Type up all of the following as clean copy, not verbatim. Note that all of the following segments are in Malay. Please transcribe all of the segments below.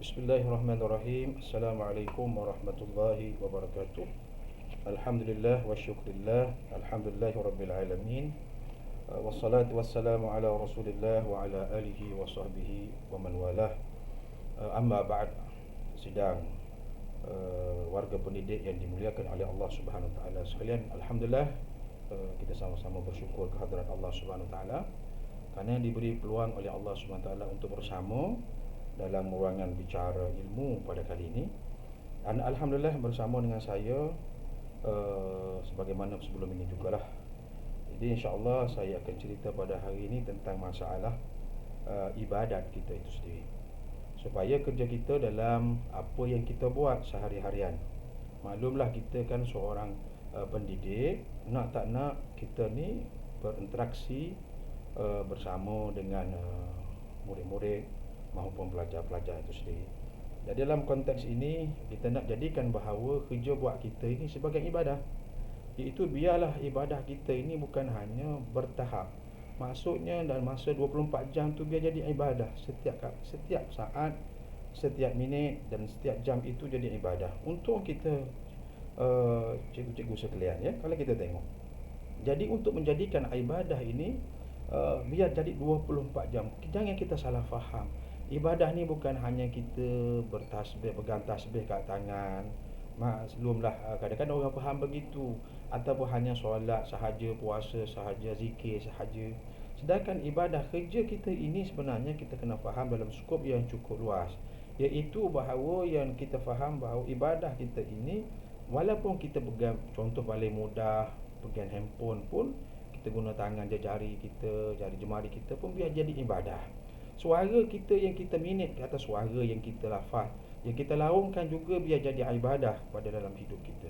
Bismillahirrahmanirrahim. Assalamualaikum warahmatullahi wabarakatuh. Alhamdulillah wa syukrillah. Alhamdulillahi rabbil alamin. Wassalatu wassalamu ala rasulillah wa ala alihi wa sahbihi wa man walah. Amma ba'd. Sidang warga pendidik yang dimuliakan oleh Allah Subhanahu wa taala sekalian, alhamdulillah kita sama-sama bersyukur kehadrat Allah Subhanahu wa taala kerana diberi peluang oleh Allah Subhanahu wa taala untuk bersama dalam ruangan bicara ilmu pada kali ini. Dan alhamdulillah bersama dengan saya sebagaimana sebelum ini jugalah. Jadi insya-Allah saya akan cerita pada hari ini tentang masalah ibadat kita itu sendiri, supaya kerja kita dalam apa yang kita buat sehari-harian. Maklumlah kita kan seorang pendidik, nak tak nak kita ni berinteraksi bersama dengan murid-murid maupun pelajar-pelajar itu sendiri. Dan dalam konteks ini kita nak jadikan bahawa kerja buat kita ini sebagai ibadah. Iaitu biarlah ibadah kita ini bukan hanya bertahap. Maksudnya dalam masa 24 jam tu biar jadi ibadah. Setiap saat, setiap minit dan setiap jam itu jadi ibadah. Untuk kita cikgu-cikgu sekalian ya, kalau kita tengok. Jadi untuk menjadikan ibadah ini biar jadi 24 jam. Jangan kita salah faham. Ibadah ni bukan hanya kita bertasbih, pegang tasbih kat tangan. Maklumlah kadang-kadang orang faham begitu, ataupun hanya solat sahaja, puasa sahaja, zikir sahaja. Sedangkan ibadah kerja kita ini sebenarnya kita kena faham dalam skop yang cukup luas, iaitu bahawa yang kita faham bahawa ibadah kita ini, walaupun kita pegang, contoh paling mudah, pegang handphone pun kita guna tangan jari kita, jari jemari kita pun biar jadi ibadah. Suara kita yang kita minit, kata suara yang kita lafaz, yang kita laungkan juga biar jadi ibadah pada dalam hidup kita.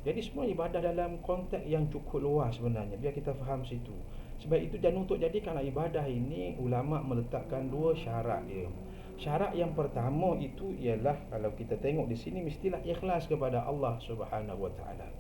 Jadi semua ibadah dalam konteks yang cukup luas sebenarnya, biar kita faham situ. Sebab itu, dan untuk jadikan ibadah ini, ulama meletakkan dua syarat dia. Syarat yang pertama itu ialah, kalau kita tengok di sini, mestilah ikhlas kepada Allah Subhanahu wa taala.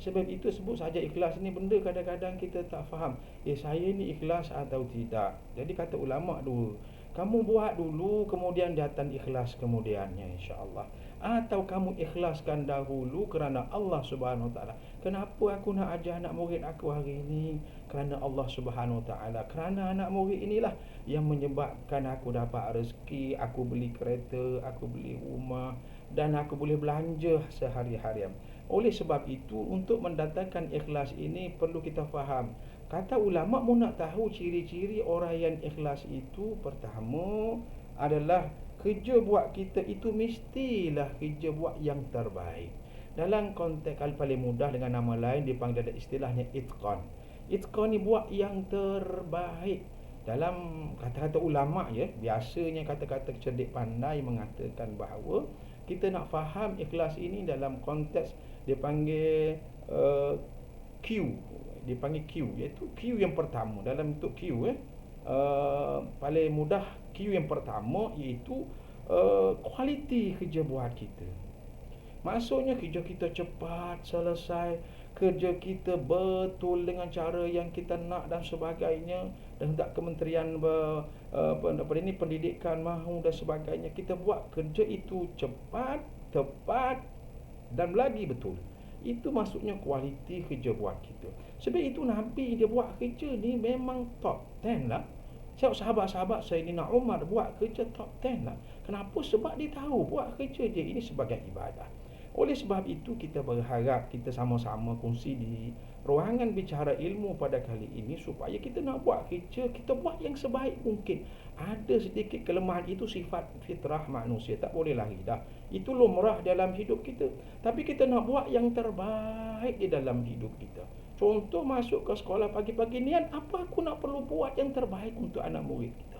Sebab itu sebut saja ikhlas ni benda kadang-kadang kita tak faham. Saya ni ikhlas atau tidak. Jadi kata ulama dulu, kamu buat dulu, kemudian datang ikhlas kemudiannya, insya-Allah. Atau kamu ikhlaskan dahulu kerana Allah Subhanahu Wa Taala. Kenapa aku nak ajar anak murid aku hari ini? Kerana Allah Subhanahu Wa Taala. Kerana anak murid inilah yang menyebabkan aku dapat rezeki, aku beli kereta, aku beli rumah, dan aku boleh belanja sehari-harian. Oleh sebab itu, untuk mendatangkan ikhlas ini perlu kita faham. Kata ulama, mu nak tahu ciri-ciri orang yang ikhlas itu, pertama adalah kerja buat kita itu mestilah kerja buat yang terbaik. Dalam konteks paling mudah dengan nama lain dipanggil ada istilahnya itqan. Itqan ni buat yang terbaik. Dalam kata-kata ulama ya, biasanya kata-kata cerdik pandai mengatakan bahawa kita nak faham ikhlas ini dalam konteks dipanggil Q, dipanggil Q, iaitu Q yang pertama dalam bentuk Q paling mudah. Q yang pertama iaitu kualiti kerja buat kita. Maksudnya kerja kita cepat selesai, kerja kita betul dengan cara yang kita nak dan sebagainya, dan tak kementerian pendidikan mahu dan sebagainya. Kita buat kerja itu cepat, tepat dan lagi betul. Itu maksudnya kualiti kerja buat kita. Sebab itu Nabi dia buat kerja ni memang top 10 lah. Sahabat-sahabat Sayyidina Umar buat kerja top 10 lah. Kenapa? Sebab dia tahu buat kerja dia ini sebagai ibadah. Oleh sebab itu kita berharap kita sama-sama kongsi di ruangan bicara ilmu pada kali ini, supaya kita nak buat kerja, kita buat yang sebaik mungkin. Ada sedikit kelemahan, itu sifat fitrah manusia, tak boleh lari dah. Itu lumrah dalam hidup kita. Tapi kita nak buat yang terbaik di dalam hidup kita. Contoh masuk ke sekolah pagi-pagi, niat apa aku nak perlu buat yang terbaik untuk anak murid kita.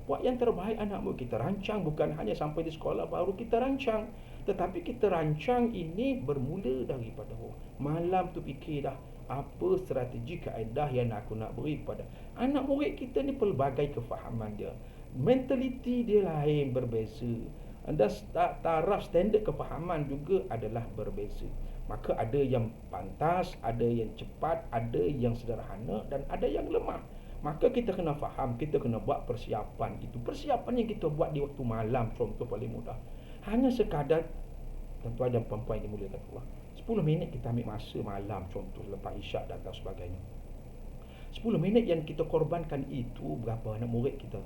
Buat yang terbaik anak murid kita. Rancang bukan hanya sampai di sekolah baru kita rancang, tetapi kita rancang ini bermula daripada malam tu fikir dah apa strategi kaedah yang aku nak beri pada anak murid kita ni. Pelbagai kefahaman dia, mentaliti dia lain, berbeza, dan taraf standard kefahaman juga adalah berbeza. Maka ada yang pantas, ada yang cepat, ada yang sederhana, dan ada yang lemah. Maka kita kena faham, kita kena buat persiapan. Itu persiapan yang kita buat di waktu malam, contoh paling mudah. Hanya sekadar, tuan-tuan dan puan-puan yang dimuliakan Allah, 10 minit kita ambil masa malam, contoh lepas isyak dan sebagainya. 10 minit yang kita korbankan itu, berapa anak murid kita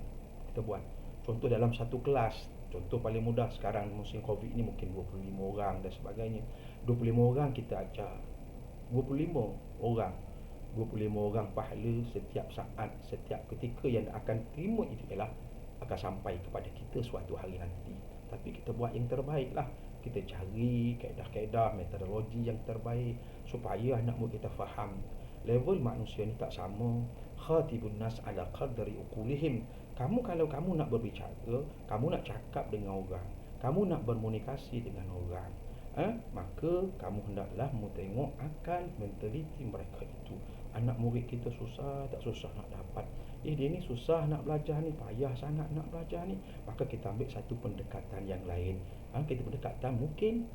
buat. Contoh dalam satu kelas, contoh paling mudah sekarang musim Covid ni mungkin 25 orang dan sebagainya. 25 orang kita ajar. 25 orang. 25 orang pahala setiap saat, setiap ketika yang akan terima itu ialah akan sampai kepada kita suatu hari nanti. Tapi kita buat yang terbaik lah. Kita cari kaedah-kaedah, metodologi yang terbaik supaya anak murid kita faham. Level manusia ni tak sama. Khatibun nas ala qadri uqulihim. Kalau kamu nak berbicara, kamu nak cakap dengan orang, kamu nak berkomunikasi dengan orang, maka kamu hendaklah tengok akal, mentaliti mereka itu. Anak murid kita susah tak susah nak dapat, dia ni susah nak belajar ni, payah sangat nak belajar ni, maka kita ambil satu pendekatan yang lain. Kita pendekatan mungkin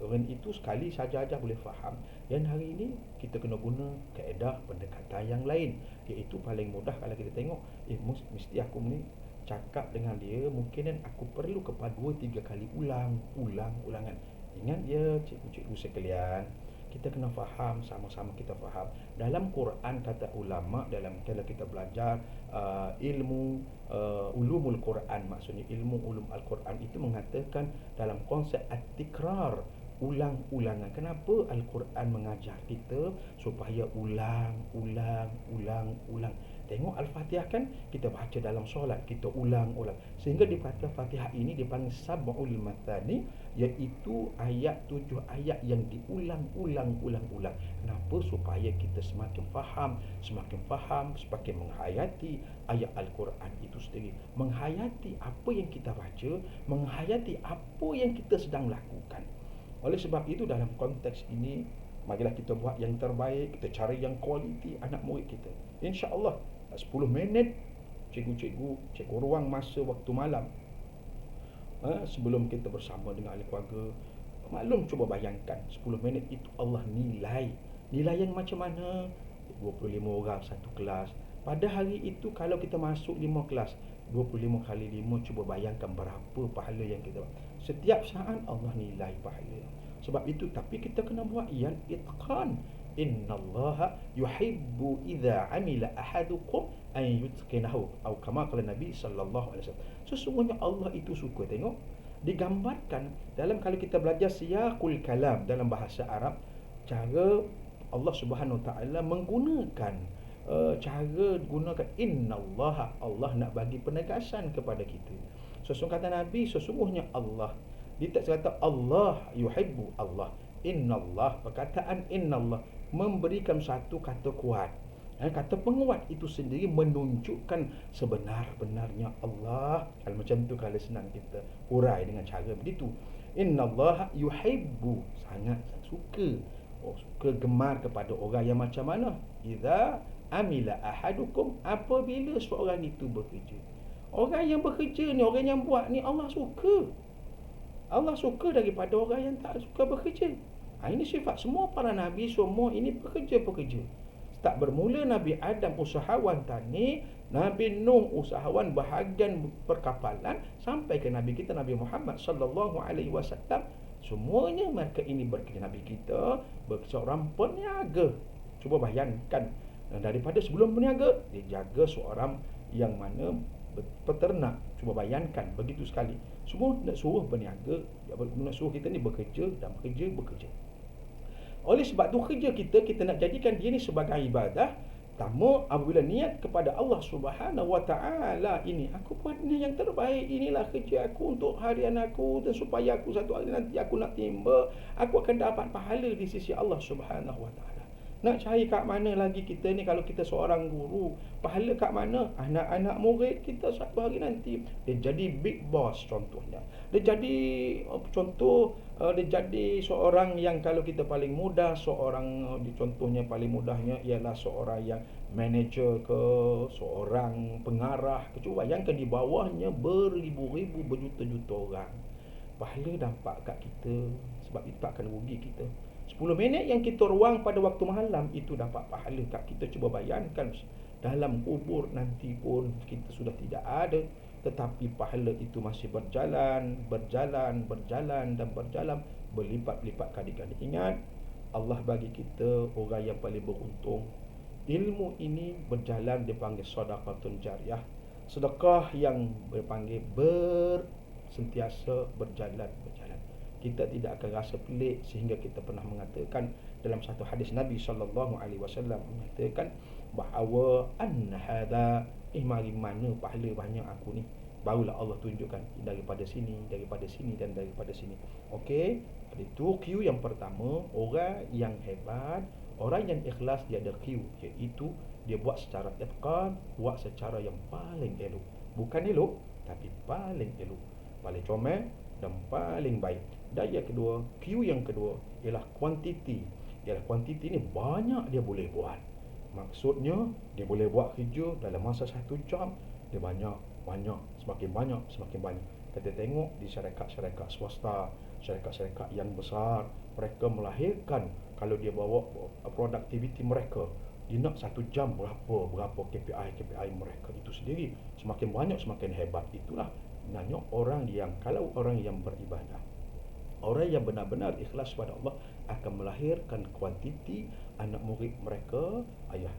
orang itu sekali saja boleh faham. Dan hari ini kita kena guna kaedah pendekatan yang lain, iaitu paling mudah kalau kita tengok, mesti aku ni cakap dengan dia, mungkin kan aku perlu kepada 2-3 kali ulangan. Ingat dia cikgu-cikgu sekalian, kita kena faham, sama-sama kita faham. Dalam Quran kata ulama, dalam kalau kita belajar ilmu ulumul Quran, maksudnya ilmu ulum Al-Quran itu mengatakan dalam konsep at-tikrar, ulang-ulangan. Kenapa Al-Quran mengajar kita supaya ulang. Tengok Al-Fatihah kan, kita baca dalam solat, kita ulang. Sehingga di Fatihah ini dipanggil sab'ul mathani, iaitu 7 ayat yang diulang. Kenapa? Supaya kita semakin faham, semakin menghayati ayat Al-Quran itu sendiri. Menghayati apa yang kita baca, menghayati apa yang kita sedang lakukan. Oleh sebab itu dalam konteks ini, marilah kita buat yang terbaik, kita cari yang kualiti anak murid kita. InsyaAllah 10 minit cikgu ruang masa waktu malam, sebelum kita bersama dengan ahli keluarga. Maklum, cuba bayangkan 10 minit itu Allah nilai yang macam mana. 25 orang satu kelas. Pada hari itu kalau kita masuk 5 kelas, 25 kali 5, cuba bayangkan berapa pahala yang kita. Setiap saat Allah nilai pahala. Sebab itu, tapi kita kena buat yang itqan. Innallaha yuhibbu idza amila ahadukum an yutqinahu, atau kama qala Nabi sallallahu alaihi wasallam. Sesungguhnya Allah itu suka, tengok digambarkan dalam, kalau kita belajar siyaqul kalam dalam bahasa Arab, cara Allah Subhanahu wa taala menggunakan cara gunakan innallaha, Allah nak bagi penegasan kepada kita. Sesungguhnya kata Nabi, sesungguhnya Allah, dia tak kata Allah yuhibbu, Allah innallah. Perkataan innallah memberikan satu kata kuat. Kata penguat itu sendiri menunjukkan sebenar-benarnya Allah. Kalau macam tu, kalau senang kita hurai dengan cara begitu, innallaha yuhibbu, sangat suka, suka gemar kepada orang yang macam mana? Idza amila ahadukum, apabila seorang itu bekerja. Orang yang bekerja ni, orang yang buat ni, Allah suka. Allah suka daripada orang yang tak suka bekerja. Ini sifat semua para Nabi, semua ini pekerja-pekerja. Tak bermula Nabi Adam usahawan tani, Nabi Nuh usahawan bahagian perkapalan, sampai ke Nabi kita Nabi Muhammad sallallahu alaihi wasallam, semuanya mereka ini bekerja. Nabi kita seorang peniaga. Cuba bayangkan, daripada sebelum peniaga, dia jaga seorang yang mana peternak. Cuba bayangkan, begitu sekali. Semua nak suruh berniaga, nak suruh kita ni bekerja dan bekerja. Oleh sebab tu kerja kita nak jadikan dia ni sebagai ibadah. Pertama, apabila niat kepada Allah Subhanahu wa taala, ini aku buat ni yang terbaik, inilah kerja aku untuk harian aku, dan supaya aku satu hari nanti aku nak timba, aku akan dapat pahala di sisi Allah Subhanahu wa taala. Nak cari kat mana lagi kita ni, kalau kita seorang guru, pahala kat mana? Anak-anak murid kita satu hari nanti dia jadi big boss contohnya. Dia jadi dia jadi seorang yang, kalau kita paling mudah, seorang contohnya paling mudahnya ialah seorang yang manager ke, seorang pengarah. Cuba bayangkan di bawahnya beribu-ribu, berjuta-juta orang. Pahala dapat kat kita, sebab itu tak akan rugi kita. 10 minit yang kita ruang pada waktu malam itu dapat pahala kat kita. Cuba bayangkan dalam kubur nanti pun kita sudah tidak ada, tetapi pahala itu masih berjalan, dan berjalan, berlipat-lipat kali ganda. Ingat, Allah bagi kita orang yang paling beruntung. Ilmu ini berjalan dipanggil sedekahun jariyah. Sedekah yang dipanggil sentiasa berjalan. Kita tidak akan rasa pelik, sehingga kita pernah mengatakan dalam satu hadis Nabi sallallahu alaihi wasallam mengatakan bahawa hadza mari mana pahala banyak aku ni, barulah Allah tunjukkan daripada sini, dan daripada sini. Okey, itu Q yang pertama. Orang yang hebat, orang yang ikhlas, dia ada Q, iaitu dia buat secara itqan, buat secara yang paling elok. Bukan elok, tapi paling elok, paling comel dan paling baik. Dan yang kedua, Q yang kedua ialah kuantiti. Kuantiti ni banyak dia boleh buat. Maksudnya dia boleh buat kerja dalam masa 1 jam, dia banyak, semakin banyak. Kita tengok di syarikat-syarikat swasta, syarikat-syarikat yang besar, mereka melahirkan, kalau dia bawa produktiviti mereka, dia nak 1 jam berapa KPI mereka itu sendiri. Semakin banyak, semakin hebat. Itulah nanya orang yang, kalau orang yang beribadah, orang yang benar-benar ikhlas pada Allah, akan melahirkan kuantiti anak murid mereka.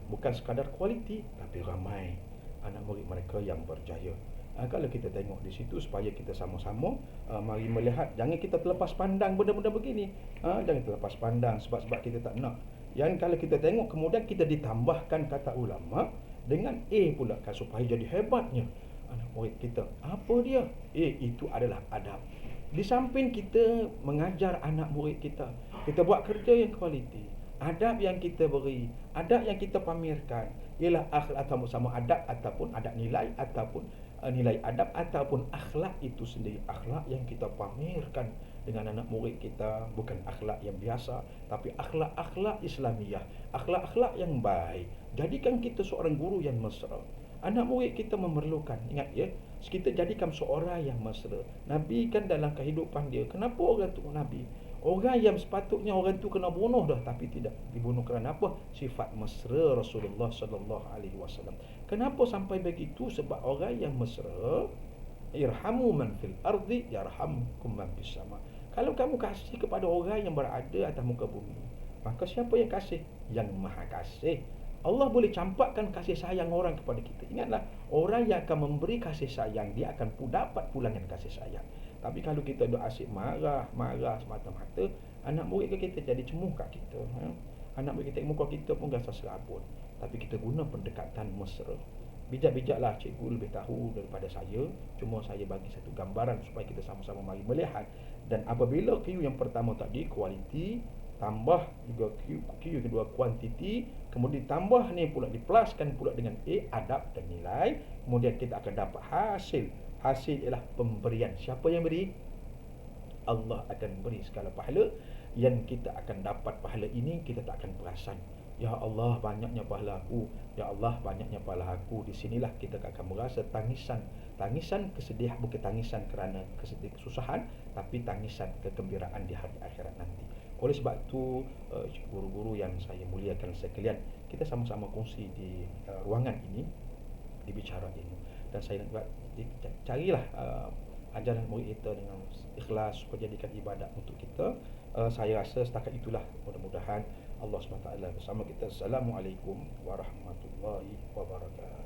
Bukan sekadar kualiti, tapi ramai anak murid mereka yang berjaya. Kalau kita tengok di situ, supaya kita sama-sama mari melihat, jangan kita terlepas pandang benda-benda begini. Jangan terlepas pandang sebab kita tak nak. Yang kalau kita tengok kemudian kita ditambahkan kata ulama dengan pula kan, supaya jadi hebatnya anak murid kita. Apa dia? Itu adalah adab. Di samping kita mengajar anak murid kita, kita buat kerja yang kualiti, adab yang kita beri, adab yang kita pamerkan ialah akhlak, atau sama adab ataupun adab nilai, ataupun nilai adab ataupun akhlak itu sendiri. Akhlak yang kita pamerkan dengan anak murid kita bukan akhlak yang biasa, tapi akhlak-akhlak Islamiah, akhlak-akhlak yang baik. Jadikan kita seorang guru yang mesra. Anak murid kita memerlukan, ingat ya, kita jadikan seorang yang mesra. Nabi kan dalam kehidupan dia, kenapa orang tu Nabi? Orang yang sepatutnya orang tu kena bunuh dah, tapi tidak dibunuh kerana apa? Sifat mesra Rasulullah sallallahu alaihi wasallam. Kenapa sampai begitu? Sebab orang yang mesra, irhamu man fil ardi yarhamkum man fis sama. Kalau kamu kasih kepada orang yang berada atas muka bumi, maka siapa yang kasih? Yang Maha Kasih. Allah boleh campakkan kasih sayang orang kepada kita. Ingatlah, orang yang akan memberi kasih sayang, dia akan dapat pulangan kasih sayang. Tapi kalau kita duk asyik marah semata-mata, anak murid kita jadi cemuh kat kita. Anak murid kita muka kita pun rasa serabut. Tapi kita guna pendekatan mesra. Bijak-bijaklah cikgu lebih tahu daripada saya. Cuma saya bagi satu gambaran supaya kita sama-sama mari melihat. Dan apabila Q yang pertama tadi, kualiti, tambah juga Q yang kedua, kuantiti, kemudian tambah ni pula, dipluskan pula dengan adab dan nilai, kemudian kita akan dapat hasil. Hasil ialah pemberian. Siapa yang beri? Allah akan beri segala pahala. Yang kita akan dapat pahala ini, kita tak akan perasan. Ya Allah, banyaknya pahala aku. Ya Allah, banyaknya pahala aku. Di sinilah kita akan merasa tangisan. Tangisan kesedihan, bukan tangisan kerana kesusahan, tapi tangisan kegembiraan di hari akhirat nanti. Oleh sebab itu, guru-guru yang saya muliakan sekalian, kita sama-sama kongsi di ruangan ini, di bicara ini. Dan saya nak buat, carilah ajaran murid kita dengan ikhlas, menjadikan ibadat untuk kita. Saya rasa setakat itulah. Mudah-mudahan Allah SWT bersama kita. Assalamualaikum warahmatullahi wabarakatuh.